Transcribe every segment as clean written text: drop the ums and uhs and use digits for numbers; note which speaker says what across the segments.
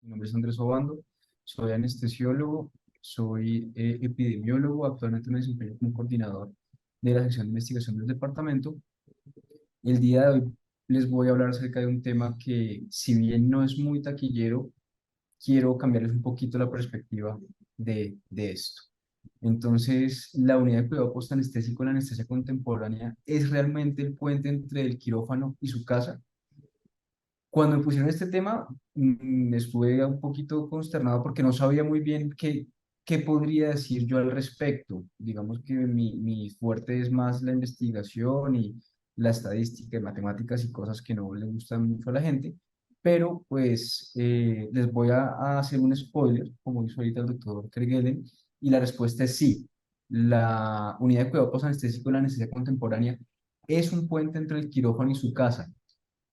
Speaker 1: Mi nombre es Andrés Obando, soy anestesiólogo, soy epidemiólogo, actualmente me desempeño como coordinador de la sección de investigación del departamento. El día de hoy les voy a hablar acerca de un tema que, si bien no es muy taquillero, quiero cambiarles un poquito la perspectiva de esto. Entonces, la unidad de cuidado postanestésico, la anestesia contemporánea, es realmente el puente entre el quirófano y su casa. Cuando me pusieron este tema, estuve un poquito consternado porque no sabía muy bien qué podría decir yo al respecto. Digamos que mi fuerte es más la investigación y la estadística y matemáticas y cosas que no le gustan mucho a la gente, pero pues les voy a hacer un spoiler, como hizo ahorita el doctor Kerguelen, y la respuesta es sí. La unidad de cuidado postanestésico de la anestesia contemporánea es un puente entre el quirófano y su casa,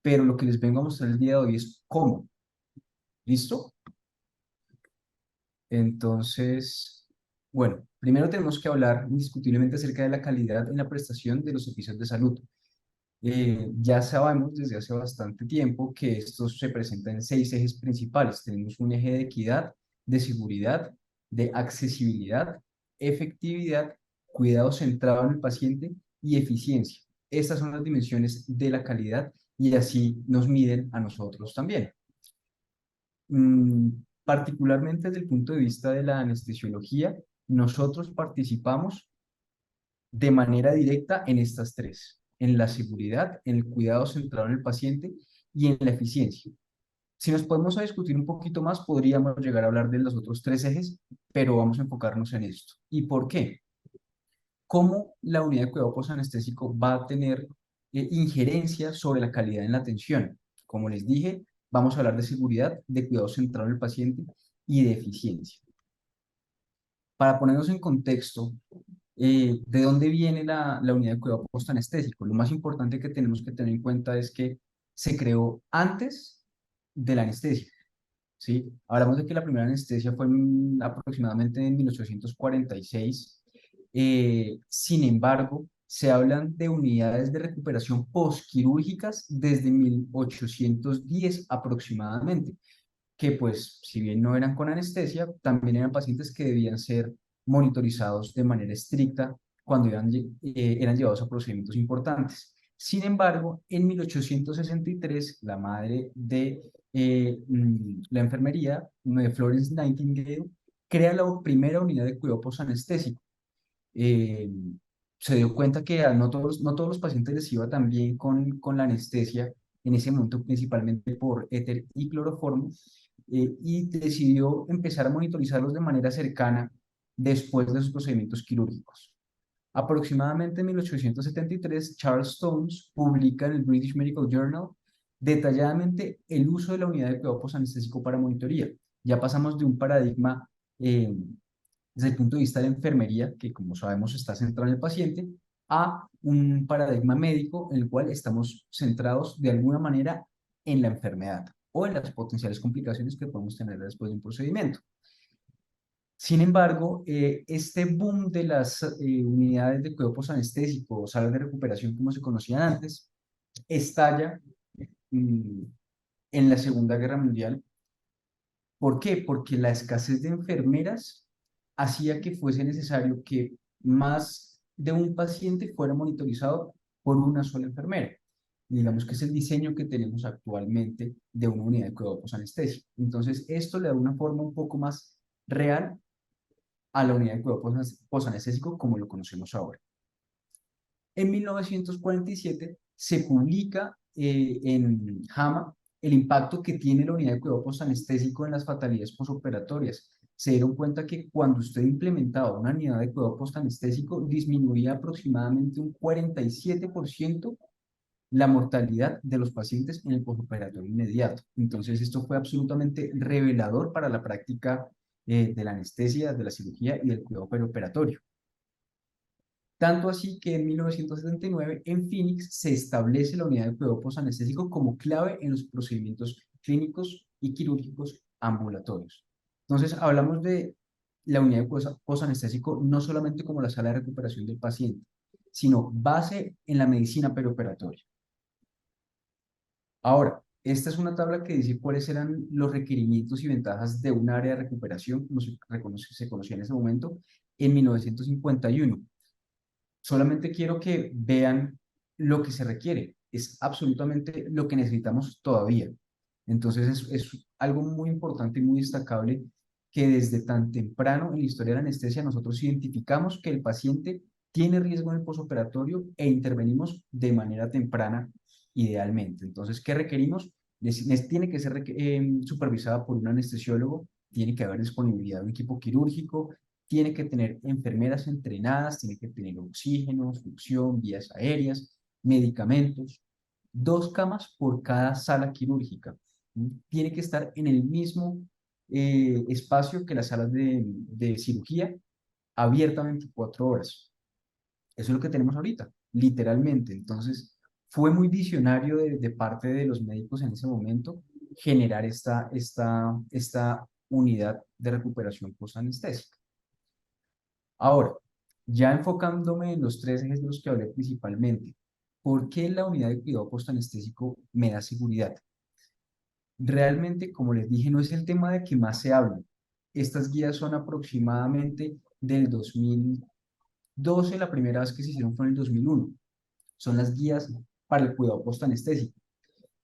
Speaker 1: pero lo que les vengo a mostrar el día de hoy es cómo. ¿Listo? Entonces, bueno, primero tenemos que hablar indiscutiblemente acerca de la calidad en la prestación de los servicios de salud. Ya sabemos desde hace bastante tiempo que esto se presenta en seis ejes principales. Tenemos un eje de equidad, de seguridad, de accesibilidad, efectividad, cuidado centrado en el paciente y eficiencia. Estas son las dimensiones de la calidad y así nos miden a nosotros también. Mm, Particularmente desde el punto de vista de la anestesiología, nosotros participamos de manera directa en estas tres, en la seguridad, en el cuidado centrado en el paciente y en la eficiencia. Si nos podemos a discutir un poquito más, podríamos llegar a hablar de los otros tres ejes, pero vamos a enfocarnos en esto. ¿Y por qué? ¿Cómo la unidad de cuidado postanestésico va a tener injerencia sobre la calidad en la atención? Como les dije, vamos a hablar de seguridad, de cuidado centrado en el paciente y de eficiencia. Para ponernos en contexto, ¿de dónde viene la unidad de cuidado postanestésico? Lo más importante que tenemos que tener en cuenta es que se creó antes de la anestesia, ¿sí? Hablamos de que la primera anestesia fue aproximadamente en 1846. Sin embargo, se hablan de unidades de recuperación postquirúrgicas desde 1810 aproximadamente, que pues si bien no eran con anestesia, también eran pacientes que debían ser monitorizados de manera estricta cuando eran llevados a procedimientos importantes. Sin embargo, en 1863, la madre de la enfermería, Florence Nightingale, crea la primera unidad de cuidado postanestésico. Eh, Se dio cuenta que no todos los pacientes les iba tan bien con la anestesia, en ese momento principalmente por éter y cloroformo, y decidió empezar a monitorizarlos de manera cercana después de sus procedimientos quirúrgicos. Aproximadamente en 1873, Charles Stones publica en el British Medical Journal detalladamente el uso de la unidad de cuidado postanestésico para monitoría. Ya pasamos de un paradigma desde el punto de vista de la enfermería, que como sabemos está centrado en el paciente, a un paradigma médico en el cual estamos centrados de alguna manera en la enfermedad o en las potenciales complicaciones que podemos tener después de un procedimiento. Sin embargo, este boom de las unidades de cuidado postanestésico o salas de recuperación como se conocían antes, estalla mm, en la Segunda Guerra Mundial. ¿Por qué? Porque la escasez de enfermeras hacía que fuese necesario que más de un paciente fuera monitorizado por una sola enfermera. Y digamos que es el diseño que tenemos actualmente de una unidad de cuidado postanestesia. Entonces, esto le da una forma un poco más real a la unidad de cuidado postanestésico como lo conocemos ahora. En 1947 se publica en JAMA el impacto que tiene la unidad de cuidado postanestésico en las fatalidades posoperatorias. Se dieron cuenta que cuando usted implementaba una unidad de cuidado postanestésico, disminuía aproximadamente un 47% la mortalidad de los pacientes en el posoperatorio inmediato. Entonces, esto fue absolutamente revelador para la práctica de la anestesia, de la cirugía y del cuidado perioperatorio. Tanto así que en 1979 en Phoenix se establece la unidad de cuidado postanestésico como clave en los procedimientos clínicos y quirúrgicos ambulatorios. Entonces, hablamos de la unidad de cuidado postanestésico no solamente como la sala de recuperación del paciente, sino base en la medicina perioperatoria. Ahora, Esta es una tabla que dice cuáles eran los requerimientos y ventajas de un área de recuperación, como se conocía en ese momento, en 1951. Solamente quiero que vean lo que se requiere. Es absolutamente lo que necesitamos todavía. Entonces es algo muy importante y muy destacable que desde tan temprano en la historia de la anestesia nosotros identificamos que el paciente tiene riesgo en el posoperatorio e intervenimos de manera temprana idealmente. Entonces, ¿qué requerimos? Tiene que ser supervisada por un anestesiólogo, tiene que haber disponibilidad de un equipo quirúrgico, tiene que tener enfermeras entrenadas, tiene que tener oxígeno, succión, vías aéreas, medicamentos, 2 camas por cada sala quirúrgica. Tiene que estar en el mismo espacio que las salas de cirugía, abiertamente 4 horas. Eso es lo que tenemos ahorita, literalmente. Entonces, fue muy visionario de parte de los médicos en ese momento generar esta unidad de recuperación post-anestésica. Ahora, ya enfocándome en los 3 ejes de los que hablé principalmente, ¿por qué la unidad de cuidado post-anestésico me da seguridad? Realmente, como les dije, no es el tema de que más se habla. Estas guías son aproximadamente del 2012, la primera vez que se hicieron fue en el 2001. Son las guías para el cuidado post-anestésico.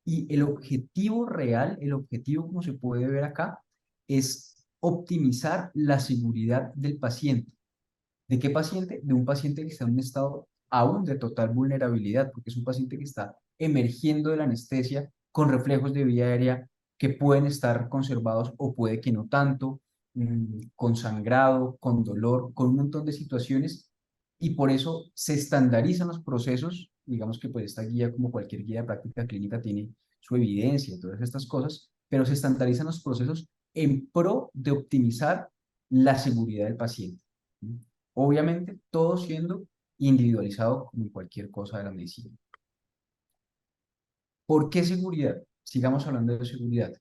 Speaker 1: Y el objetivo real, el objetivo como se puede ver acá, es optimizar la seguridad del paciente. ¿De qué paciente? De un paciente que está en un estado aún de total vulnerabilidad, porque es un paciente que está emergiendo de la anestesia con reflejos de vía aérea que pueden estar conservados o puede que no tanto, con sangrado, con dolor, con un montón de situaciones, y por eso se estandarizan los procesos. Digamos que pues esta guía, como cualquier guía de práctica clínica, tiene su evidencia y todas estas cosas, pero se estandarizan los procesos en pro de optimizar la seguridad del paciente. Obviamente, todo siendo individualizado como en cualquier cosa de la medicina. ¿Por qué seguridad? Sigamos hablando de seguridad.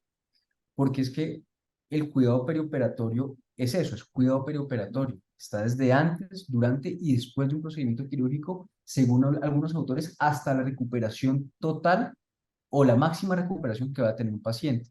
Speaker 1: Porque es que el cuidado perioperatorio es eso, es cuidado perioperatorio. Está desde antes, durante y después de un procedimiento quirúrgico, según algunos autores, hasta la recuperación total o la máxima recuperación que va a tener un paciente.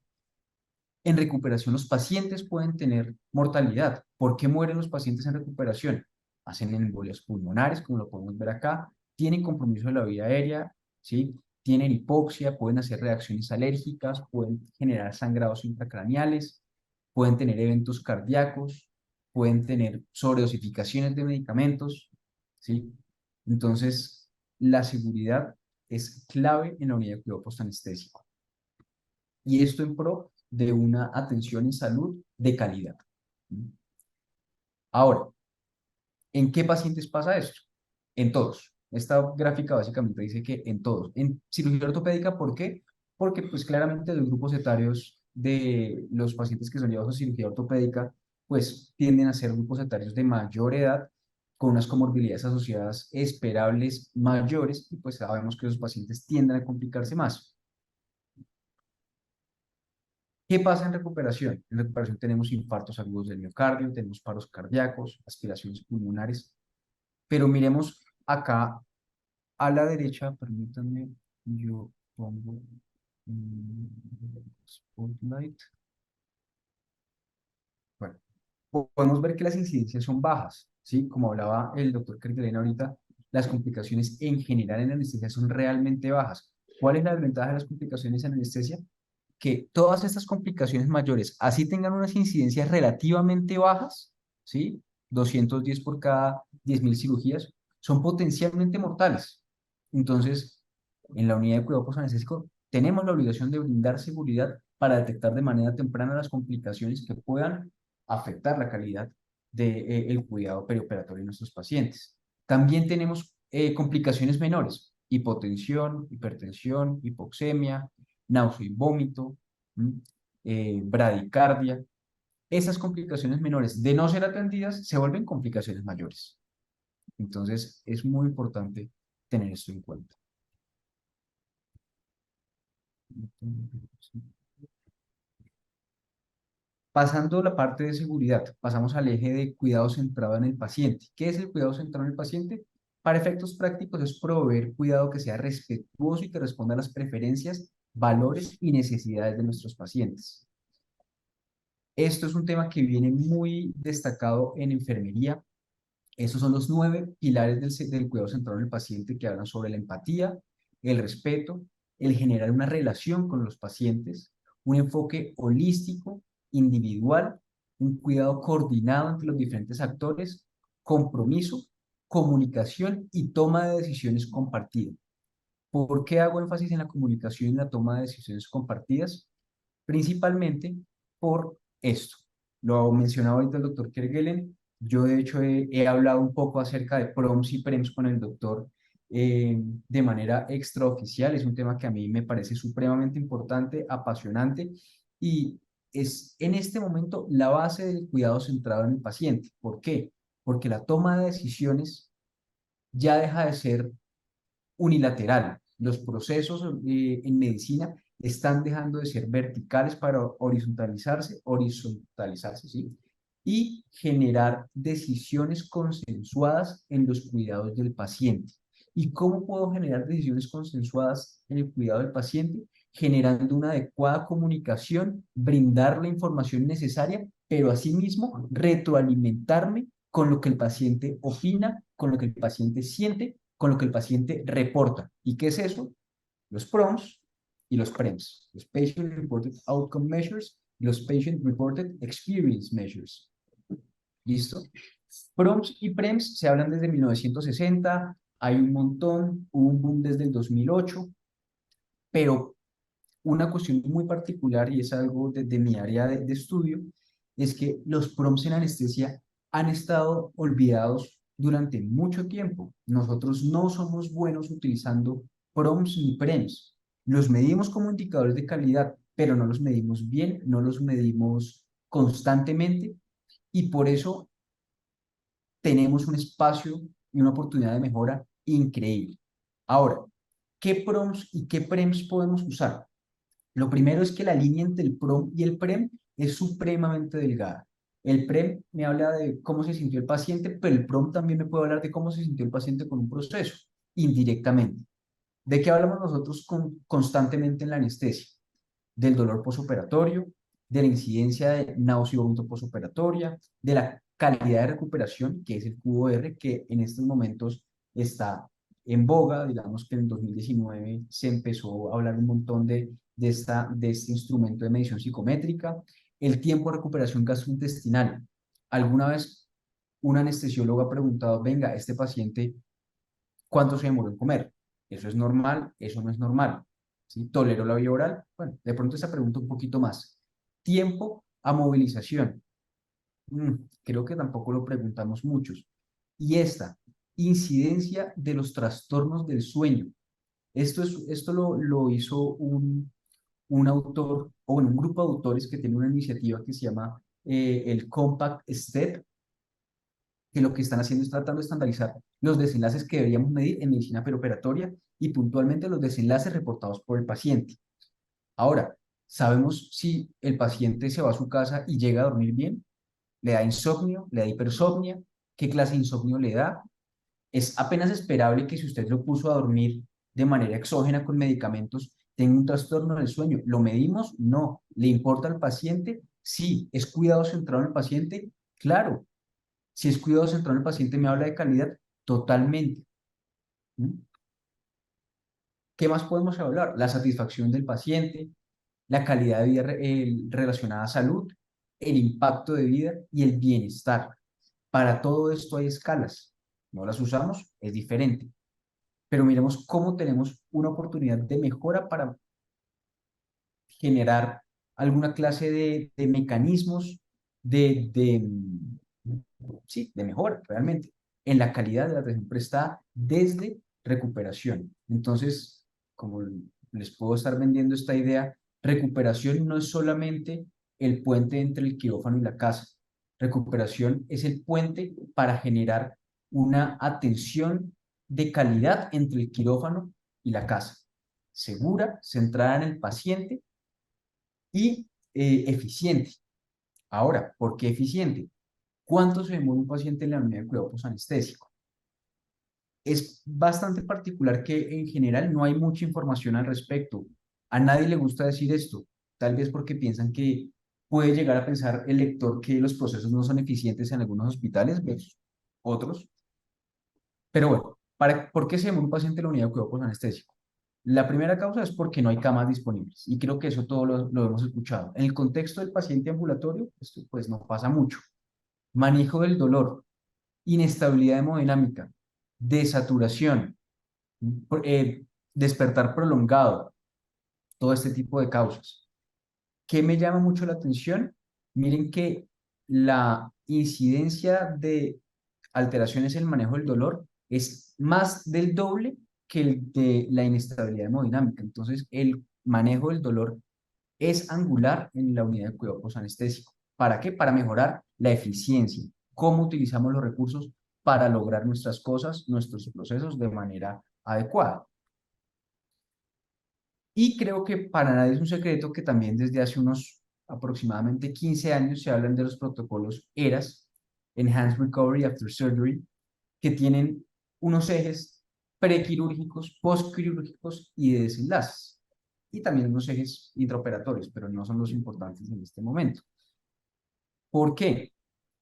Speaker 1: En recuperación, los pacientes pueden tener mortalidad. ¿Por qué mueren los pacientes en recuperación? Hacen embolias pulmonares, como lo podemos ver acá, tienen compromiso de la vía aérea, ¿sí? Tienen hipoxia, pueden hacer reacciones alérgicas, pueden generar sangrados intracraneales, pueden tener eventos cardíacos, pueden tener sobredosificaciones de medicamentos, ¿sí? Entonces, la seguridad es clave en la unidad de cuidado postanestésico. Y esto en pro de una atención en salud de calidad. Ahora, ¿en qué pacientes pasa esto? En todos. Esta gráfica básicamente dice que en todos. En cirugía ortopédica, ¿por qué? Porque pues claramente los grupos etarios de los pacientes que son llevados a cirugía ortopédica pues tienden a ser grupos etarios de mayor edad con unas comorbilidades asociadas esperables mayores y pues sabemos que esos pacientes tienden a complicarse más. ¿Qué pasa en recuperación? En recuperación tenemos infartos agudos del miocardio, tenemos paros cardíacos, aspiraciones pulmonares, pero miremos acá a la derecha, permítanme, yo pongo spotlight. Bueno, podemos ver que las incidencias son bajas, ¿sí? Como hablaba el doctor Kerguelen ahorita, las complicaciones en general en la anestesia son realmente bajas. ¿Cuál es la desventaja de las complicaciones en anestesia? Que todas estas complicaciones mayores, así tengan unas incidencias relativamente bajas, ¿sí? 210 por cada 10.000 cirugías, son potencialmente mortales. Entonces, en la unidad de cuidado posanestésico tenemos la obligación de brindar seguridad para detectar de manera temprana las complicaciones que puedan afectar la calidad del cuidado perioperatorio de nuestros pacientes. También tenemos complicaciones menores, hipotensión, hipertensión, hipoxemia, náusea y vómito, bradicardia. Esas complicaciones menores, de no ser atendidas, se vuelven complicaciones mayores. Entonces, es muy importante tener esto en cuenta. Pasando la parte de seguridad, pasamos al eje de cuidado centrado en el paciente. ¿Qué es el cuidado centrado en el paciente? Para efectos prácticos es proveer cuidado que sea respetuoso y que responda a las preferencias valores y necesidades de nuestros pacientes. Esto es un tema que viene muy destacado en enfermería. Esos son los 9 pilares del cuidado centrado en el paciente que hablan sobre la empatía, el respeto, el generar una relación con los pacientes, un enfoque holístico, individual, un cuidado coordinado entre los diferentes actores, compromiso, comunicación y toma de decisiones compartida. ¿Por qué hago énfasis en la comunicación y la toma de decisiones compartidas? Principalmente por esto. Lo mencionaba ahorita el doctor Kerguelen. Yo, de hecho, he hablado un poco acerca de PROMS y PREMS con el doctor de manera extraoficial. Es un tema que a mí me parece supremamente importante, apasionante y es en este momento la base del cuidado centrado en el paciente. ¿Por qué? Porque la toma de decisiones ya deja de ser unilateral. Los procesos en medicina están dejando de ser verticales para horizontalizarse, ¿sí? Y generar decisiones consensuadas en los cuidados del paciente. ¿Y cómo puedo generar decisiones consensuadas en el cuidado del paciente? Generando una adecuada comunicación, brindar la información necesaria, pero asimismo retroalimentarme con lo que el paciente opina, con lo que el paciente siente, con lo que el paciente reporta. ¿Y qué es eso? Los PROMs y los PREMs, los Patient Reported Outcome Measures y los Patient Reported Experience Measures. ¿Listo? PROMs y PREMs se hablan desde 1960, hay un montón, hubo un boom desde el 2008, pero una cuestión muy particular, y es algo de mi área de estudio, es que los PROMs en anestesia han estado olvidados durante mucho tiempo. Nosotros no somos buenos utilizando PROMs ni PREMs. Los medimos como indicadores de calidad, pero no los medimos bien, no los medimos constantemente, y por eso tenemos un espacio y una oportunidad de mejora increíble. Ahora, ¿qué PROMs y qué PREMs podemos usar? Lo primero es que la línea entre el PROM y el PREM es supremamente delgada. El PREM me habla de cómo se sintió el paciente, pero el PROM también me puede hablar de cómo se sintió el paciente con un proceso, indirectamente. ¿De qué hablamos nosotros constantemente en la anestesia? Del dolor posoperatorio, de la incidencia de náusea y vómito posoperatoria, de la calidad de recuperación, que es el QOR, que en estos momentos está en boga. Digamos que en 2019 se empezó a hablar un montón de este instrumento de medición psicométrica. El tiempo de recuperación gastrointestinal. ¿Alguna vez un anestesiólogo ha preguntado, venga, este paciente, cuánto se demoró en comer? ¿Eso es normal? ¿Eso no es normal? ¿Sí? ¿Tolero la vía oral? Bueno, de pronto esa pregunta un poquito más. Tiempo a movilización. Mm, creo que tampoco lo preguntamos muchos. Y esta, incidencia de los trastornos del sueño. Esto lo hizo un autor, o bueno, un grupo de autores que tiene una iniciativa que se llama el Compact STEP, que lo que están haciendo es tratando de estandarizar los desenlaces que deberíamos medir en medicina peroperatoria y puntualmente los desenlaces reportados por el paciente. Ahora, ¿sabemos si el paciente se va a su casa y llega a dormir bien? ¿Le da insomnio? ¿Le da hipersomnia? ¿Qué clase de insomnio le da? Es apenas esperable que si usted lo puso a dormir de manera exógena con medicamentos, tenga un trastorno del sueño. ¿Lo medimos? No. ¿Le importa al paciente? Sí. ¿Es cuidado centrado en el paciente? Claro. Si es cuidado centrado en el paciente, me habla de calidad totalmente. ¿Mm? ¿Qué más podemos hablar? La satisfacción del paciente, la calidad de vida relacionada a salud, el impacto de vida y el bienestar. Para todo esto hay escalas. No las usamos, es diferente. Pero miremos cómo tenemos una oportunidad de mejora para generar alguna clase de mecanismos sí, de mejora realmente en la calidad de la atención prestada desde recuperación. Entonces, como les puedo estar vendiendo esta idea, recuperación no es solamente el puente entre el quirófano y la casa. Recuperación es el puente para generar una atención de calidad entre el quirófano y la casa, segura, centrada en el paciente y eficiente. Ahora, ¿por qué eficiente? ¿Cuánto se demora un paciente en la unidad de cuidado posanestésico? Es bastante particular que en general no hay mucha información al respecto. A nadie le gusta decir esto, tal vez porque piensan que puede llegar a pensar el lector que los procesos no son eficientes en algunos hospitales versus otros. Pero bueno, ¿por qué se llama un paciente en la unidad de cuidado posanestésico? La primera causa es porque no hay camas disponibles y creo que eso todo lo hemos escuchado. En el contexto del paciente ambulatorio, esto pues no pasa mucho. Manejo del dolor, inestabilidad hemodinámica, desaturación, despertar prolongado, todo este tipo de causas. ¿Qué me llama mucho la atención? Miren que la incidencia de alteraciones en el manejo del dolor es más del doble que el de la inestabilidad hemodinámica. Entonces, el manejo del dolor es angular en la unidad de cuidado posanestésico. ¿Para qué? Para mejorar la eficiencia, cómo utilizamos los recursos para lograr nuestras cosas, nuestros procesos de manera adecuada. Y creo que para nadie es un secreto que también desde hace unos aproximadamente 15 años se hablan de los protocolos ERAS, Enhanced Recovery After Surgery, que tienen unos ejes prequirúrgicos, postquirúrgicos y de desenlaces. Y también unos ejes intraoperatorios, pero no son los importantes en este momento. ¿Por qué?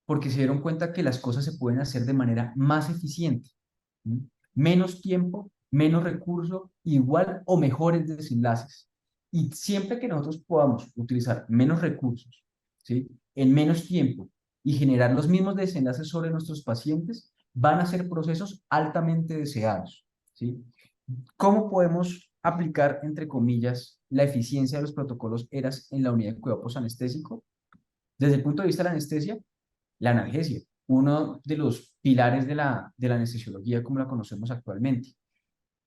Speaker 1: Porque se dieron cuenta que las cosas se pueden hacer de manera más eficiente. ¿Sí? Menos tiempo, menos recurso, igual o mejores desenlaces. Y siempre que nosotros podamos utilizar menos recursos, ¿sí? En menos tiempo y generar los mismos desenlaces sobre nuestros pacientes, van a ser procesos altamente deseados. ¿Sí? ¿Cómo podemos aplicar, entre comillas, la eficiencia de los protocolos ERAS en la unidad de cuidado posanestésico? Desde el punto de vista de la anestesia, la analgesia, uno de los pilares de la anestesiología como la conocemos actualmente.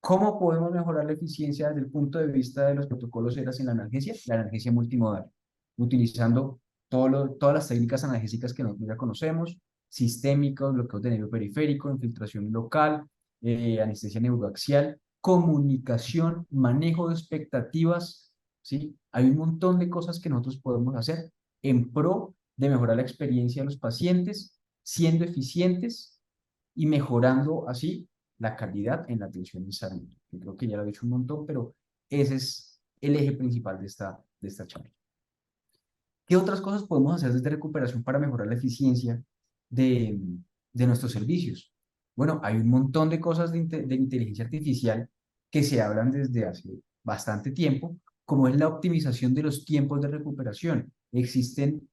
Speaker 1: ¿Cómo podemos mejorar la eficiencia desde el punto de vista de los protocolos ERAS en la analgesia? La analgesia multimodal, utilizando todas las técnicas analgésicas que nosotros ya conocemos, sistémicos, bloqueo de nervio periférico, infiltración local, anestesia neuroaxial, comunicación, manejo de expectativas, ¿sí? Hay un montón de cosas que nosotros podemos hacer en pro de mejorar la experiencia de los pacientes, siendo eficientes y mejorando así la calidad en la atención en salud. Yo creo que ya lo he dicho un montón, pero ese es el eje principal de esta charla. ¿Qué otras cosas podemos hacer desde recuperación para mejorar la eficiencia de, de nuestros servicios? Bueno, hay un montón de cosas de inteligencia artificial que se hablan desde hace bastante tiempo, como es la optimización de los tiempos de recuperación. Existen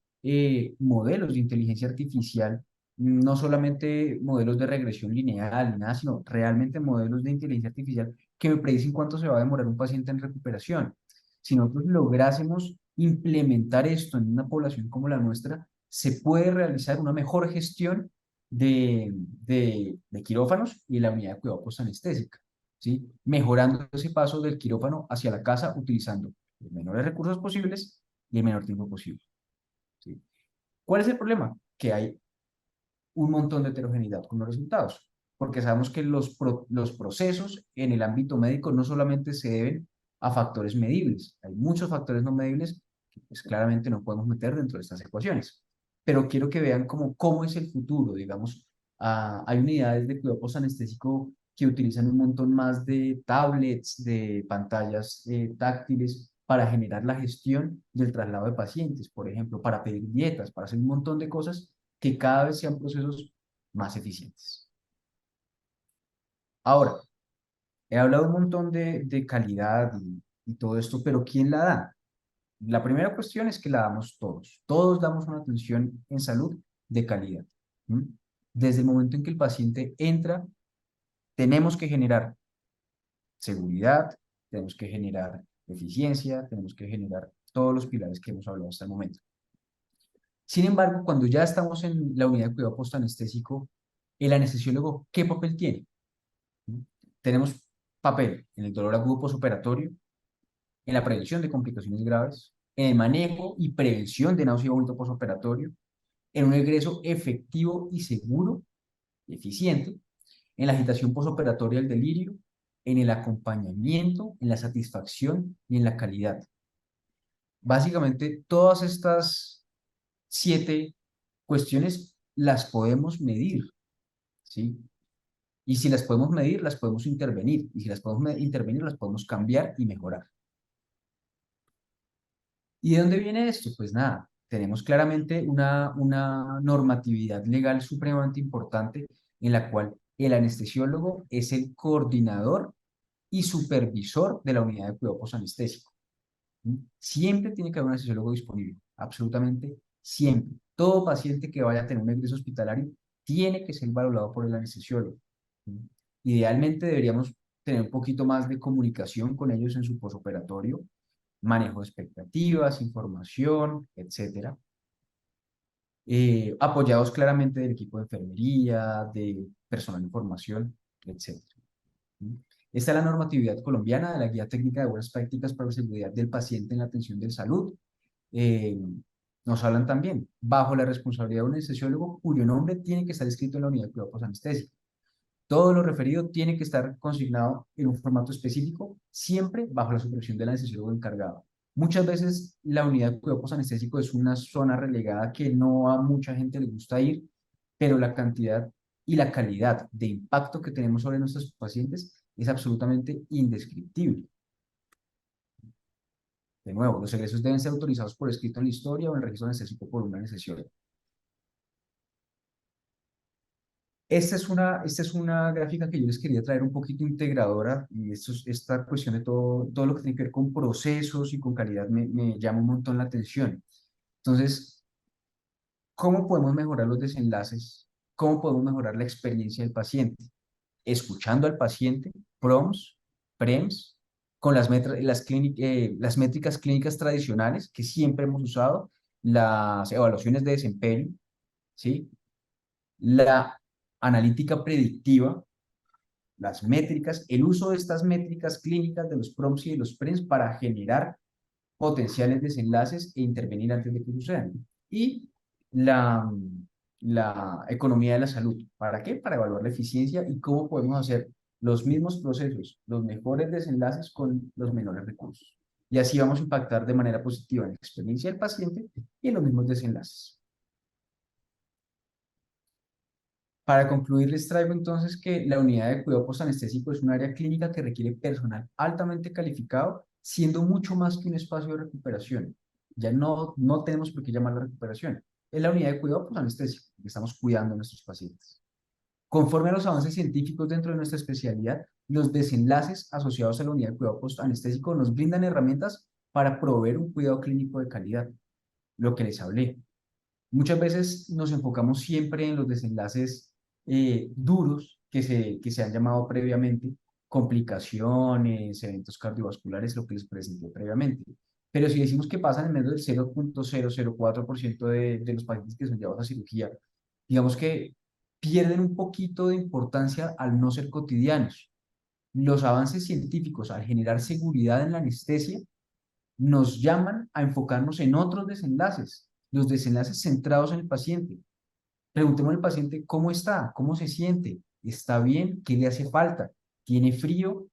Speaker 1: modelos de inteligencia artificial, no solamente modelos de regresión lineal, ni nada, sino realmente modelos de inteligencia artificial que me predicen cuánto se va a demorar un paciente en recuperación. Si nosotros lográsemos implementar esto en una población como la nuestra, se puede realizar una mejor gestión de quirófanos y la unidad de cuidado postanestésica, ¿sí? Mejorando ese paso del quirófano hacia la casa utilizando los menores recursos posibles y el menor tiempo posible, ¿sí? ¿Cuál es el problema? Que hay un montón de heterogeneidad con los resultados, porque sabemos que los procesos en el ámbito médico no solamente se deben a factores medibles, hay muchos factores no medibles que pues claramente no podemos meter dentro de estas ecuaciones, pero quiero que vean cómo es el futuro, digamos, hay unidades de cuidado postanestésico que utilizan un montón más de tablets, de pantallas táctiles para generar la gestión del traslado de pacientes, por ejemplo, para pedir dietas, para hacer un montón de cosas que cada vez sean procesos más eficientes. Ahora, he hablado un montón de calidad y todo esto, pero ¿quién la da? La primera cuestión es que la damos todos. Todos damos una atención en salud de calidad. ¿Mm? Desde el momento en que el paciente entra, tenemos que generar seguridad, tenemos que generar eficiencia, tenemos que generar todos los pilares que hemos hablado hasta el momento. Sin embargo, cuando ya estamos en la unidad de cuidado postanestésico, el anestesiólogo, ¿qué papel tiene? ¿Mm? Tenemos papel en el dolor agudo posoperatorio, en la prevención de complicaciones graves, en el manejo y prevención de náusea y vómito posoperatorio, en un egreso efectivo y seguro y eficiente, en la agitación posoperatoria del delirio, en el acompañamiento, en la satisfacción y en la calidad. Básicamente, todas estas 7 cuestiones las podemos medir, ¿sí? Y si las podemos medir, las podemos intervenir. Y si las podemos intervenir, las podemos cambiar y mejorar. ¿Y de dónde viene esto? Pues nada, tenemos claramente una normatividad legal supremamente importante en la cual el anestesiólogo es el coordinador y supervisor de la unidad de cuidado posanestésico. ¿Mm? Siempre tiene que haber un anestesiólogo disponible, absolutamente siempre. Todo paciente que vaya a tener un egreso hospitalario tiene que ser valorado por el anestesiólogo. ¿Mm? Idealmente deberíamos tener un poquito más de comunicación con ellos en su posoperatorio, manejo de expectativas, información, etcétera. Apoyados claramente del equipo de enfermería, de personal de información, etcétera. ¿Mm? Esta es la normatividad colombiana de la Guía Técnica de Buenas Prácticas para la Seguridad del Paciente en la Atención de Salud. Eh, Nos hablan también, bajo la responsabilidad de un anestesiólogo cuyo nombre tiene que estar escrito en la unidad de cuidado posanestesia. Todo lo referido tiene que estar consignado en un formato específico, siempre bajo la supervisión del anestesiólogo encargado. Muchas veces la unidad de cuidado posanestésico es una zona relegada que no a mucha gente le gusta ir, pero la cantidad y la calidad de impacto que tenemos sobre nuestros pacientes es absolutamente indescriptible. De nuevo, los egresos deben ser autorizados por escrito en la historia o en el registro anestésico por una anestesióloga. Esta es una gráfica que yo les quería traer un poquito integradora y esta cuestión de todo lo que tiene que ver con procesos y con calidad me llama un montón la atención. Entonces, ¿cómo podemos mejorar los desenlaces? ¿Cómo podemos mejorar la experiencia del paciente? Escuchando al paciente, PROMS, PREMS, con las métricas clínicas tradicionales que siempre hemos usado, las evaluaciones de desempeño, ¿sí? La analítica predictiva, las métricas, el uso de estas métricas clínicas de los PROMS y de los PREMS para generar potenciales desenlaces e intervenir antes de que sucedan. Y la, la economía de la salud. ¿Para qué? Para evaluar la eficiencia y cómo podemos hacer los mismos procesos, los mejores desenlaces con los menores recursos. Y así vamos a impactar de manera positiva en la experiencia del paciente y en los mismos desenlaces. Para concluir, les traigo entonces que la unidad de cuidado postanestésico es un área clínica que requiere personal altamente calificado, siendo mucho más que un espacio de recuperación. Ya no tenemos por qué llamarla recuperación. Es la unidad de cuidado postanestésico, que estamos cuidando a nuestros pacientes. Conforme a los avances científicos dentro de nuestra especialidad, los desenlaces asociados a la unidad de cuidado postanestésico nos brindan herramientas para proveer un cuidado clínico de calidad, lo que les hablé. Muchas veces nos enfocamos siempre en los desenlaces duros que se han llamado previamente, complicaciones, eventos cardiovasculares, lo que les presenté previamente. Pero si decimos que pasan en menos del 0,004% de los pacientes que son llevados a cirugía, digamos que pierden un poquito de importancia al no ser cotidianos. Los avances científicos, al generar seguridad en la anestesia, nos llaman a enfocarnos en otros desenlaces, los desenlaces centrados en el paciente. Preguntemos al paciente cómo está, cómo se siente, está bien, qué le hace falta, tiene frío,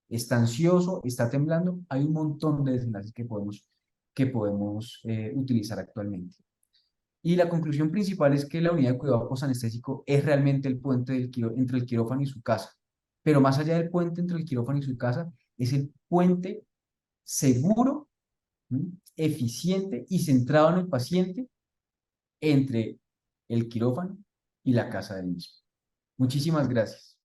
Speaker 1: está ansioso, está temblando. Hay un montón de desenlaces que podemos utilizar actualmente. Y la conclusión principal es que la unidad de cuidado posanestésico es realmente el puente entre el quirófano y su casa. Pero más allá del puente entre el quirófano y su casa, es el puente seguro, ¿m? Eficiente y centrado en el paciente entre el quirófano y la casa del mismo. Muchísimas gracias.